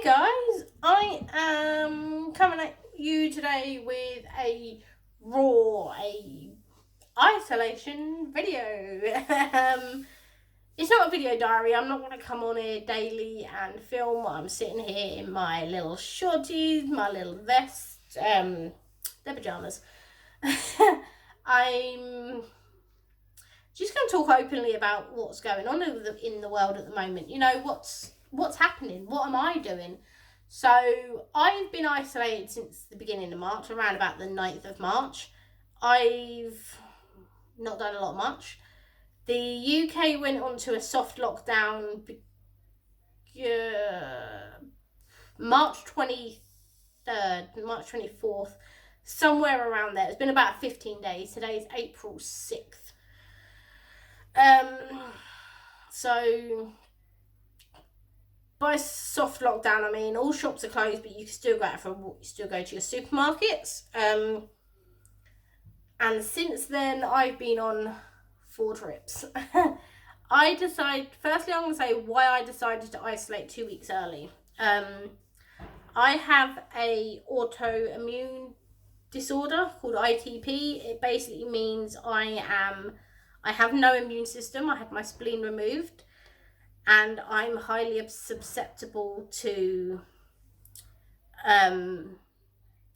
Hey guys, I am coming at you today with a isolation video. It's not a video diary. I'm not going to come on here daily and film while I'm sitting here in my little shorties, my little vest, their pajamas. I'm just going to talk openly about what's going on in the world at the moment. You know, what's happening? What am I doing? So I've been isolated since the beginning of March, around about the 9th of March. I've not done a lot much. The UK went on to a soft lockdown March 23rd, March 24th, somewhere around there. It's been about 15 days. Today's April 6th. So by soft lockdown, I mean all shops are closed, but you can still you still go to your supermarkets. And since then, I've been on 4 trips. I'm going to say why I decided to isolate 2 weeks early. I have a autoimmune disorder called ITP. It basically means I have no immune system. I had my spleen removed, and I'm highly susceptible to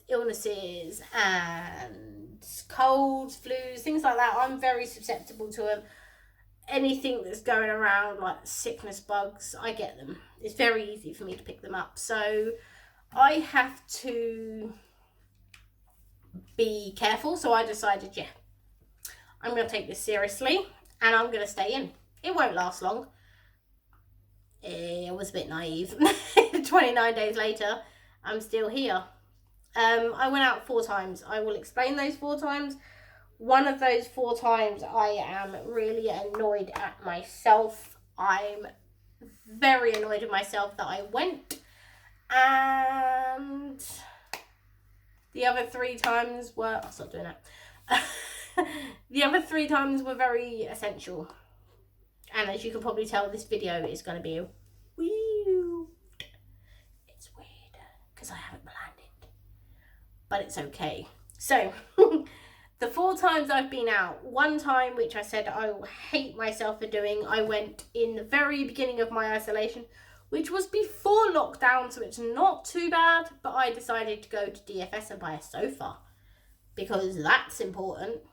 illnesses and colds, flus, things like that. I'm very susceptible to them. Anything that's going around, like sickness bugs, I get them. It's very easy for me to pick them up. So I have to be careful. So I decided, I'm going to take this seriously and I'm going to stay in. It won't last long. It was a bit naive. 29 days later, I'm still here. I went out 4 times. I will explain those 4 times. One of those 4 times, I am really annoyed at myself. I'm very annoyed at myself that I went. And the other 3 times were... I'll stop doing that. The other 3 times were very essential. And as you can probably tell, this video is going to be weird. It's weird because I haven't planned it. But it's okay. So, the 4 times I've been out, one time, which I said I will hate myself for doing, I went in the very beginning of my isolation, which was before lockdown, so it's not too bad, but I decided to go to DFS and buy a sofa, because that's important.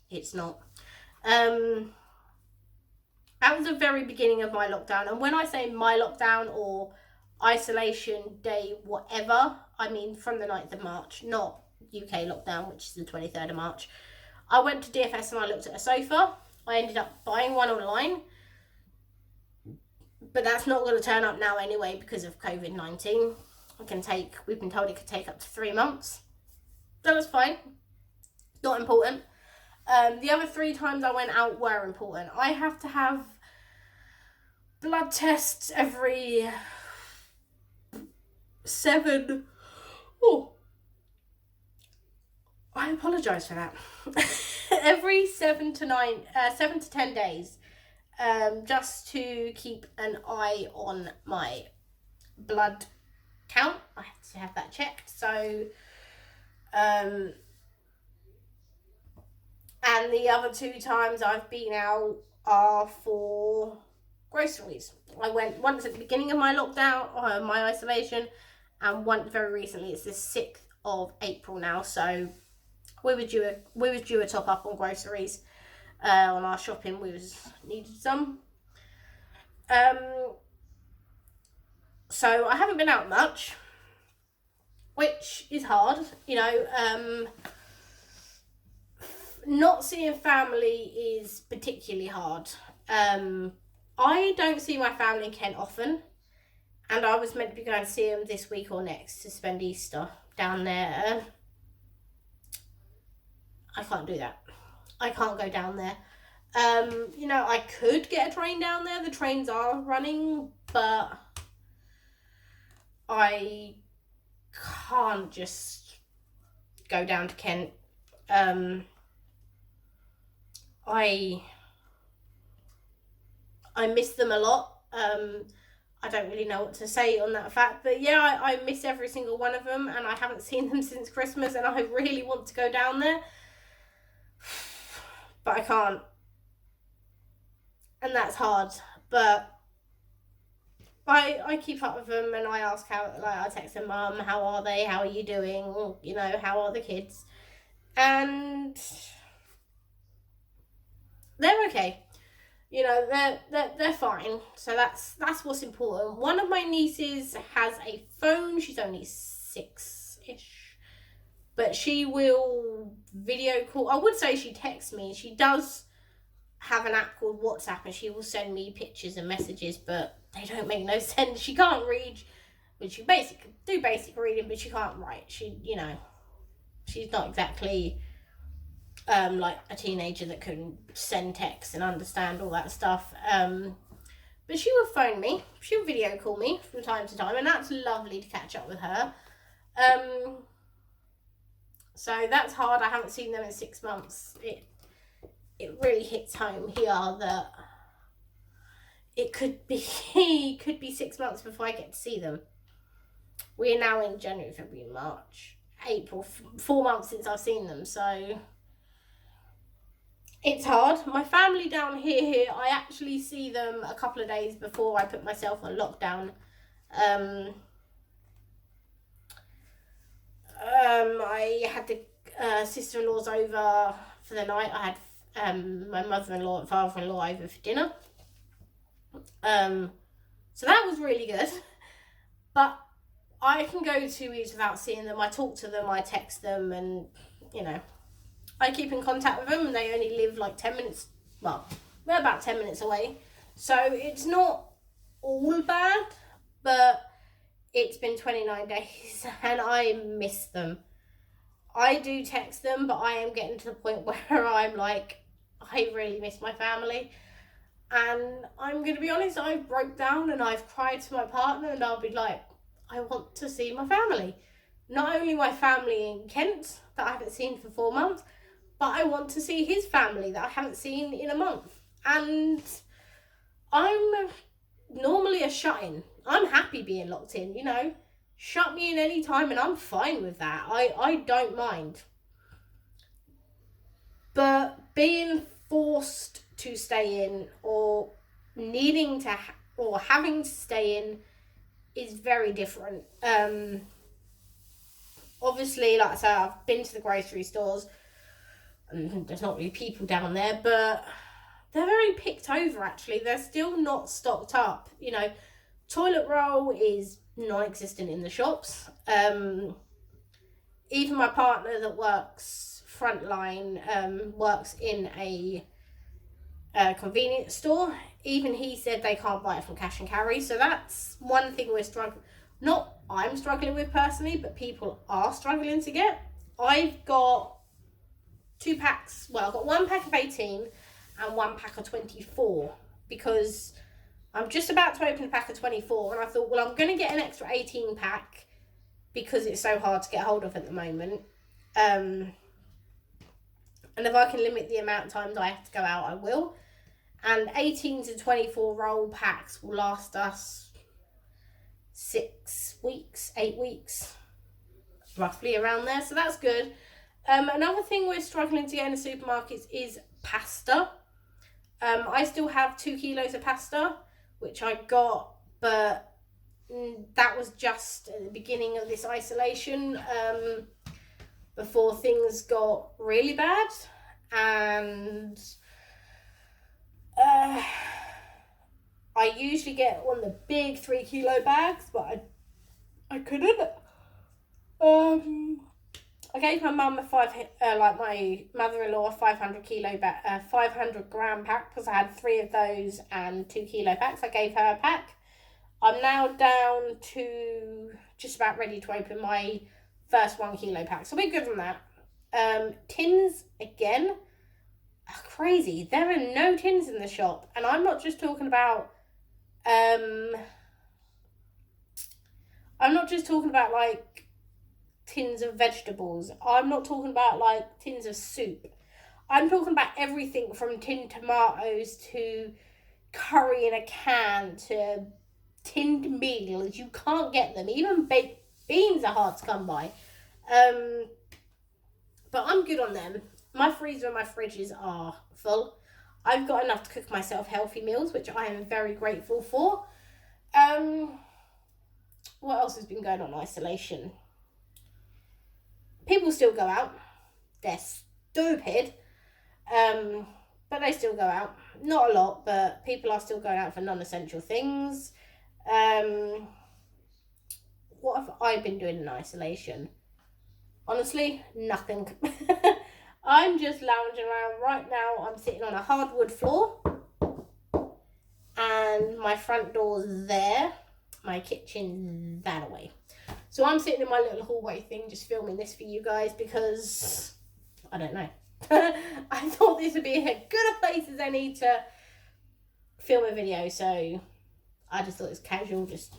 It's not. That was the very beginning of my lockdown, and when I say my lockdown or isolation day whatever, I mean from the 9th of March, not UK lockdown, which is the 23rd of March. I went to DFS and I looked at a sofa. I ended up buying one online, but that's not going to turn up now anyway because of COVID-19. We've been told it could take up to 3 months. So that's fine. Not important. The other 3 times I went out were important. I have to have blood tests every 7... Oh, I apologise for that. Every 7 to 10 days, just to keep an eye on my blood count. I have to have that checked. So, and the other 2 times I've been out are for groceries. I went once at the beginning of my lockdown, my isolation, and once very recently. It's the 6th of April now, so we were due a top up on groceries on our shopping. Needed some. So I haven't been out much, which is hard, you know. Not seeing family is particularly hard. I don't see my family in Kent often, and I was meant to be going to see them this week or next to spend Easter down there. I can't do that. I can't go down there. You know, I could get a train down there. The trains are running, but I can't just go down to Kent. I miss them a lot. I don't really know what to say on that fact. But yeah, I miss every single one of them, and I haven't seen them since Christmas, and I really want to go down there. But I can't. And that's hard. But I keep up with them, and I ask how, like, I text them, Mum, how are they? How are you doing? You know, how are the kids? And they're okay. You know, they're fine. So that's what's important. One of my nieces has a phone. She's only 6-ish. But she will video call. I would say she texts me. She does have an app called WhatsApp, and she will send me pictures and messages, but they don't make no sense. She can't read, but she do basic reading, but she can't write. She's not exactly like a teenager that can send texts and understand all that stuff. But she will phone me. She'll video call me from time to time, and that's lovely to catch up with her. So that's hard. I haven't seen them in 6 months. It really hits home here that it could be 6 months before I get to see them. We are now in January, February, March, April, 4 months since I've seen them, so it's hard. My family down here, I actually see them a couple of days before I put myself on lockdown. I had the sister-in-laws over for the night. I had my mother-in-law and father-in-law over for dinner. So that was really good. But I can go 2 weeks without seeing them. I talk to them, I text them, and, you know, I keep in contact with them, and they only live like 10 minutes. Well, they're about 10 minutes away. So it's not all bad, but it's been 29 days and I miss them. I do text them, but I am getting to the point where I'm like, I really miss my family. And I'm going to be honest, I broke down and I've cried to my partner, and I'll be like, I want to see my family. Not only my family in Kent that I haven't seen for 4 months, but I want to see his family that I haven't seen in a month. And I'm normally a shut-in. I'm happy being locked in, you know. Shut me in any time and I'm fine with that. I don't mind. But being forced to stay in, or needing to or having to stay in, is very different. Obviously, like I said, I've been to the grocery stores and there's not really people down there, but they're very picked over, actually. They're still not stocked up. You know, toilet roll is non-existent in the shops. Even my partner that works frontline, works in a convenience store. Even he said they can't buy it from cash and carry. So that's one thing we're struggling. Not I'm struggling with personally, but people are struggling to get. I've got 2 packs. Well, I've got 1 pack of 18 and 1 pack of 24, because I'm just about to open a pack of 24, and I thought, well, I'm going to get an extra 18 pack because it's so hard to get hold of at the moment. And if I can limit the amount of times I have to go out, I will. And 18 to 24 roll packs will last us 6 weeks, 8 weeks, roughly around there. So that's good. Another thing we're struggling to get in the supermarkets is pasta. I still have 2 kilos of pasta, which I got, but that was just at the beginning of this isolation, before things got really bad. And I usually get one of the big 3 kilo bags, but I couldn't. I gave my mum my mother-in-law a 500 gram pack, because I had 3 of those and 2 kilo packs. I gave her a pack. I'm now down to just about ready to open my first 1 kilo pack, so we're good on that. Tins again are crazy. There are no tins in the shop, and I'm not just talking about like tins of vegetables. I'm not talking about like tins of soup. I'm talking about everything from tinned tomatoes to curry in a can to tinned meals. You can't get them. Even baked beans are hard to come by. But I'm good on them. My freezer and my fridges are full. I've got enough to cook myself healthy meals, which I am very grateful for. What else has been going on in isolation? People still go out. They're stupid. But they still go out. Not a lot, but people are still going out for non-essential things. What have I been doing in isolation? Honestly, nothing. I'm just lounging around right now. I'm sitting on a hardwood floor. And my front door's there. My kitchen's that away. So I'm sitting in my little hallway thing, just filming this for you guys because, I don't know. I thought this would be as good a place as any to film a video. So I just thought it was casual. Just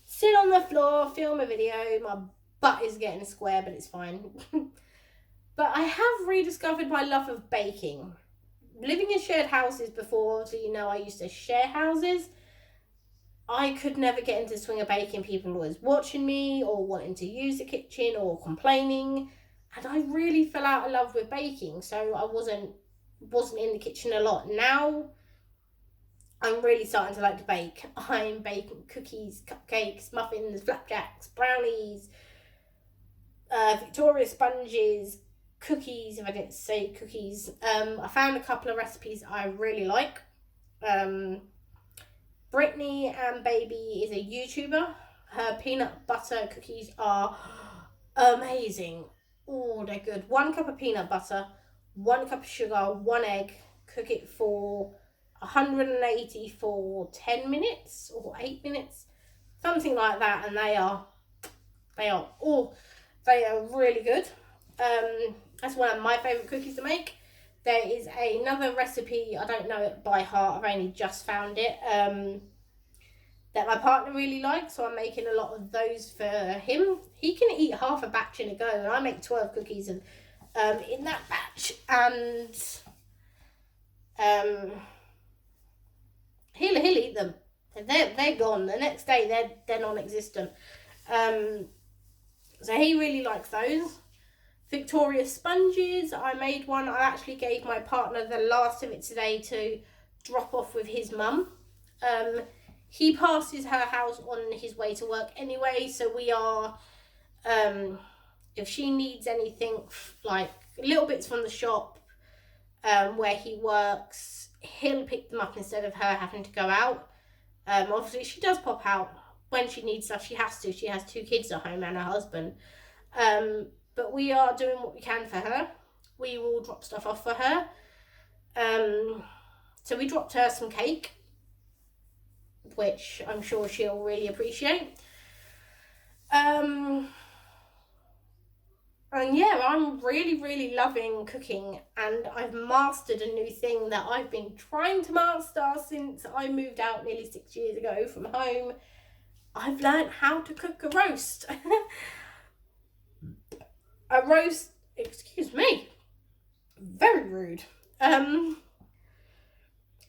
sit on the floor, film a video. My butt is getting square, but it's fine. But I have rediscovered my love of baking. Living in shared houses before, so you know I used to share houses. I could never get into the swing of baking. People were always watching me or wanting to use the kitchen or complaining. And I really fell out of love with baking. So I wasn't in the kitchen a lot. Now I'm really starting to like to bake. I'm baking cookies, cupcakes, muffins, flapjacks, brownies, Victoria sponges, cookies, if I didn't say cookies. I found a couple of recipes I really like. Brittany and Baby is a YouTuber. Her peanut butter cookies are amazing. Oh, they're good. 1 cup of peanut butter, 1 cup of sugar, 1 egg. Cook it for 180 for 10 minutes or 8 minutes. Something like that. And they are really good. That's one of my favourite cookies to make. There is another recipe, I don't know it by heart, I've only just found it, that my partner really likes, so I'm making a lot of those for him. He can eat half a batch in a go, and I make 12 cookies in that batch, and he'll eat them. They're gone. The next day, they're non-existent. So he really likes those. Victoria sponges, I made one. I actually gave my partner the last of it today to drop off with his mum. He passes her house on his way to work anyway, so we are, if she needs anything, like little bits from the shop where he works, he'll pick them up instead of her having to go out. Obviously, she does pop out when she needs stuff. She has to. She has 2 kids at home and a husband. But we are doing what we can for her. We will drop stuff off for her. So we dropped her some cake, which I'm sure she'll really appreciate. And yeah, I'm really, really loving cooking, and I've mastered a new thing that I've been trying to master since I moved out nearly 6 years ago from home. I've learned how to cook a roast. A roast, excuse me, very rude. A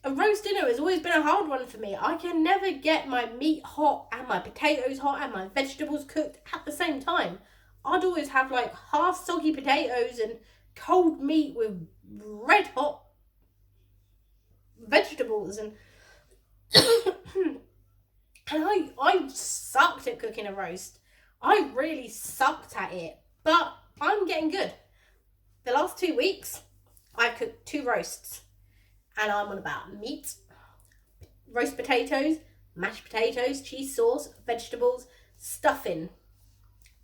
roast dinner has always been a hard one for me. I can never get my meat hot and my potatoes hot and my vegetables cooked at the same time. I'd always have like half soggy potatoes and cold meat with red hot vegetables, and and I sucked at cooking a roast. I really sucked at it, but I'm getting good. The last 2 weeks, I've cooked 2 roasts, and I'm on about meat, roast potatoes, mashed potatoes, cheese sauce, vegetables, stuffing,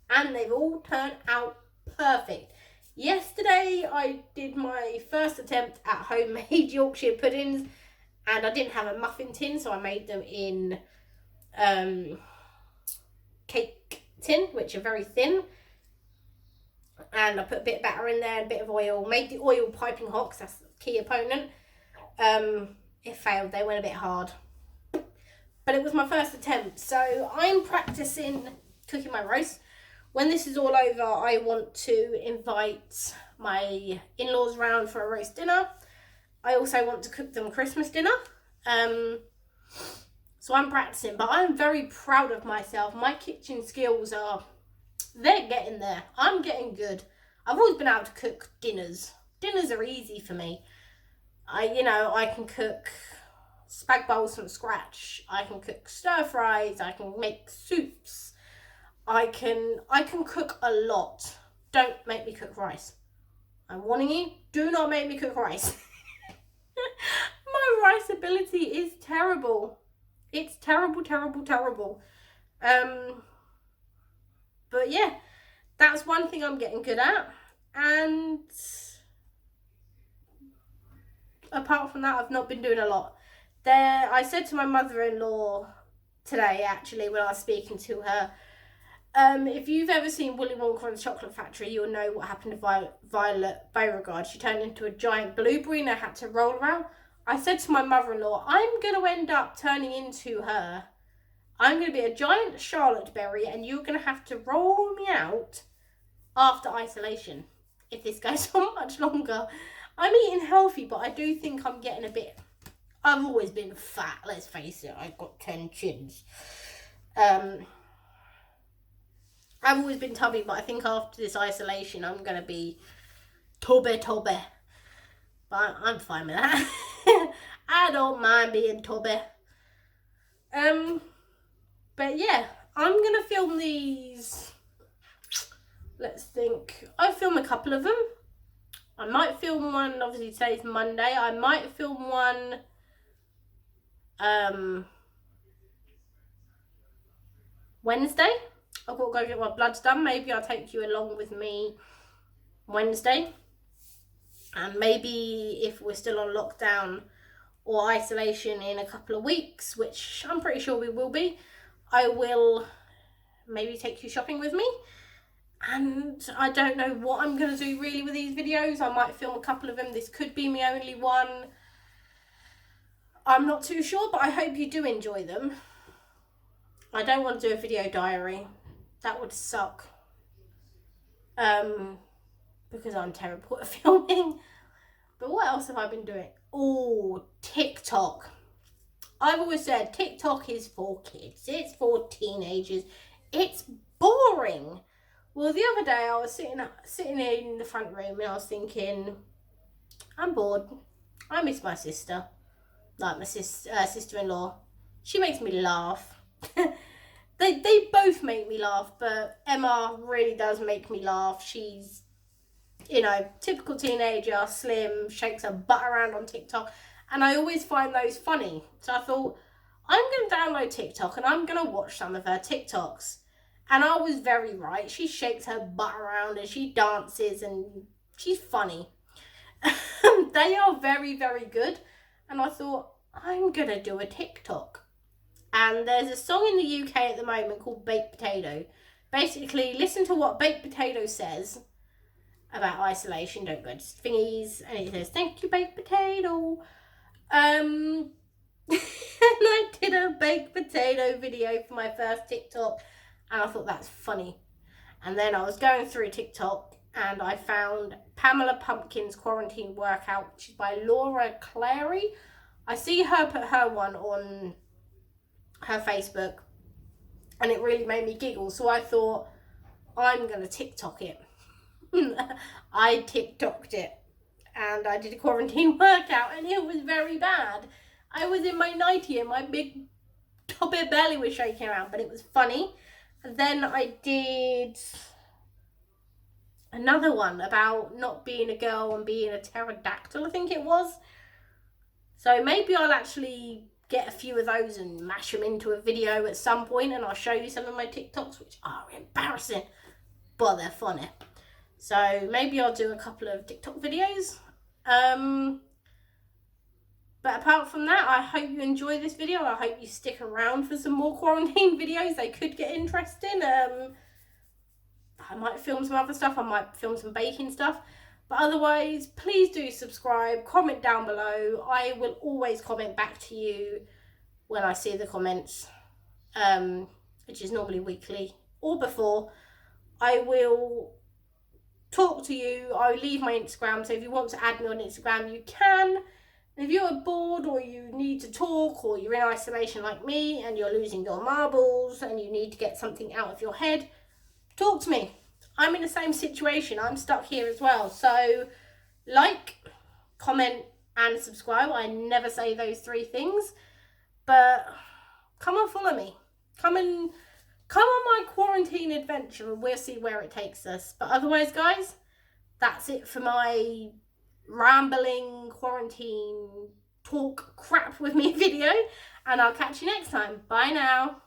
and they've all turned out perfect. Yesterday, I did my first attempt at homemade Yorkshire puddings, and I didn't have a muffin tin, so I made them in cake tin, which are very thin. And I put a bit of batter in there, a bit of oil, made the oil piping hot because that's the key opponent. It failed, they went a bit hard. But it was my first attempt, so I'm practicing cooking my roast. When this is all over, I want to invite my in-laws round for a roast dinner. I also want to cook them Christmas dinner. So So I'm practicing, but I'm very proud of myself. My kitchen skills they're getting there. I'm getting good. I've always been able to cook dinners. Dinners are easy for me. I can cook spag bowls from scratch. I can cook stir fries. I can make soups. I can cook a lot. Don't make me cook rice. I'm warning you, do not make me cook rice. My rice ability is terrible. It's terrible, terrible, terrible. But yeah, that's one thing I'm getting good at. And apart from that, I've not been doing a lot. I said to my mother-in-law today, actually, when I was speaking to her, if you've ever seen Willy Wonka and the Chocolate Factory, you'll know what happened to Violet Beauregard. She turned into a giant blueberry and I had to roll around. I said to my mother-in-law, I'm going to end up turning into her. I'm going to be a giant Charlotte berry and you're going to have to roll me out after isolation if this goes on much longer. I'm eating healthy, but I do think I'm getting a bit... I've always been fat, let's face it. I've got 10 chins. I've always been tubby, but I think after this isolation, I'm going to be tubby. But I'm fine with that. I don't mind being tubby. But yeah, I'm going to film these. Let's think. I'll film a couple of them. I might film one, obviously today's Monday. I might film one Wednesday. I've got to go get my bloods done. Maybe I'll take you along with me Wednesday. And maybe if we're still on lockdown or isolation in a couple of weeks, which I'm pretty sure we will be, I will maybe take you shopping with me. And I don't know what I'm going to do really with these videos. I might film a couple of them. This could be my only one. I'm not too sure, but I hope you do enjoy them. I don't want to do a video diary. That would suck. Because I'm terrible at filming. But what else have I been doing? Oh, TikTok. I've always said TikTok is for kids. It's for teenagers. It's boring. Well, the other day I was sitting in the front room and I was thinking, I'm bored. I miss my sister. Like my sister-in-law. She makes me laugh. They both make me laugh, but Emma really does make me laugh. She's, typical teenager, slim, shakes her butt around on TikTok. And I always find those funny. So I thought, I'm going to download TikTok and I'm going to watch some of her TikToks. And I was very right. She shakes her butt around and she dances and she's funny. They are very, very good. And I thought, I'm going to do a TikTok. And there's a song in the UK at the moment called Baked Potato. Basically, listen to what Baked Potato says about isolation. Don't go to thingies. And it says, thank you, Baked Potato. And I did a baked potato video for my first TikTok. And I thought that's funny. And then I was going through TikTok and I found Pamela Pumpkin's Quarantine Workout, which is by Laura Clary. I see her put her one on her Facebook and it really made me giggle. So I thought, I'm going to TikTok it. I TikToked it and I did a quarantine workout and it was very bad. I was in my nightie and my big tubby belly was shaking around, but it was funny. And then I did another one about not being a girl and being a pterodactyl, I think it was. So maybe I'll actually get a few of those and mash them into a video at some point and I'll show you some of my TikToks, which are embarrassing, but they're funny. So maybe I'll do a couple of TikTok videos. But apart from that, I hope you enjoy this video. I hope you stick around for some more quarantine videos. They could get interesting. I might film some other stuff. I might film some baking stuff. But otherwise, please do subscribe. Comment down below. I will always comment back to you when I see the comments, which is normally weekly or before. I will talk to you. I'll leave my Instagram. So if you want to add me on Instagram, you can. If you're bored or you need to talk or you're in isolation like me and you're losing your marbles and you need to get something out of your head, talk to me. I'm in the same situation. I'm stuck here as well. So like, comment and subscribe. I never say those three things, but come and follow me. Come on my quarantine adventure and we'll see where it takes us. But otherwise, guys, that's it for my rambling quarantine talk crap with me video, and I'll catch you next time. Bye now.